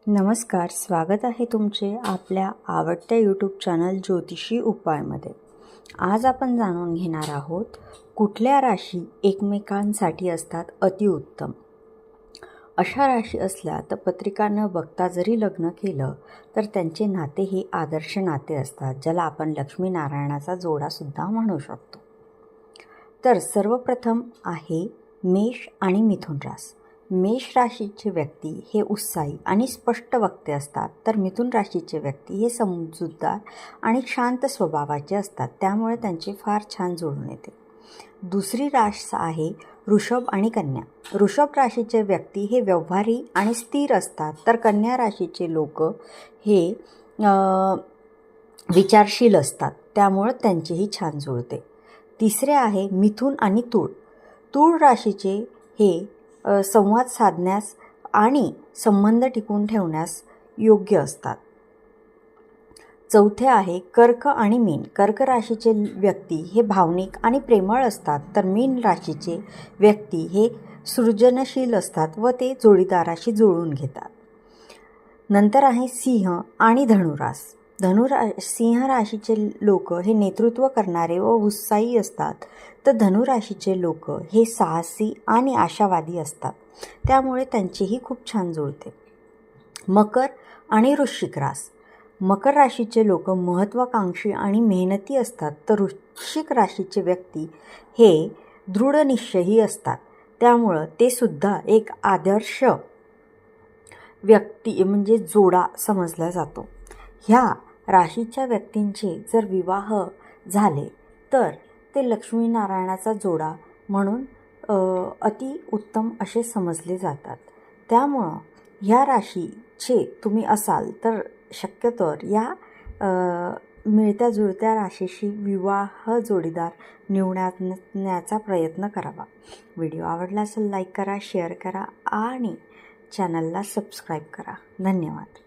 नमस्कार, स्वागत आहे तुमचे आपल्या आवडत्या यूट्यूब चॅनल ज्योतिषी उपायमध्ये। आज आपण जाणून घेणार आहोत कुठल्या राशी एकमेकांसाठी असतात अतिउत्तम। अशा राशी असल्या तर पत्रिका न बघता जरी लग्न केलं तर त्यांचे नाते हे आदर्श नाते असतात, ज्याला आपण लक्ष्मीनारायणाचा जोडासुद्धा म्हणू शकतो। तर सर्वप्रथम आहे मेष आणि मिथुन रास। मेष राशीचे व्यक्ती हे उत्साही आणि स्पष्ट वक्ते असतात, तर मिथुन राशीचे व्यक्ती हे समजूतदार आणि शांत स्वभावाचे असतात, त्यामुळे त्यांचे फार छान जुळून येते। दुसरी रास आहे वृषभ आणि कन्या। वृषभ राशीचे व्यक्ती हे व्यवहारी आणि स्थिर असतात, तर कन्या राशीचे लोक हे विचारशील असतात, त्यामुळे त्यांचेही छान जुळते। तिसरे आहे मिथुन आणि तूळ। तूळ राशीचे हे संवाद साधण्यास आणि संबंध टिकवून ठेवण्यास योग्य असतात। चौथे आहे कर्क आणि मीन। कर्क राशीचे व्यक्ती हे भावनिक आणि प्रेमळ असतात, तर मीन राशीचे व्यक्ती हे सृजनशील असतात व ते जोडीदाराशी जुळवून घेतात। नंतर आहे सिंह आणि धनुरास। सिंह राशीचे लोक हे नेतृत्व करणारे व उत्साही असतात, तर धनुराशीचे लोक हे साहसी आणि आशावादी असतात, त्यामुळे त्यांचेही खूप छान जुळते। मकर आणि वृश्चिक रास। मकर राशीचे लोक महत्त्वाकांक्षी आणि मेहनती असतात, तर वृश्चिक राशीचे व्यक्ती हे दृढनिश्चयी असतात, त्यामुळं ते सुद्धा एक आदर्श व्यक्ती म्हणजे जोडा समजला जातो। ह्या राशीच्या व्यक्तींचे जर विवाह झाले तर ते लक्ष्मीनारायणाचा जोडा म्हणून अति उत्तम असे समजले जातात। त्यामुळं ह्या राशीचे तुम्ही असाल तर शक्यतोवर या मिळत्या जुळत्या राशीशी विवाह जोडीदार निवडण्याचा प्रयत्न करावा। व्हिडिओ आवडला असेल लाईक करा, शेअर करा आणि चॅनलला सबस्क्राईब करा। धन्यवाद।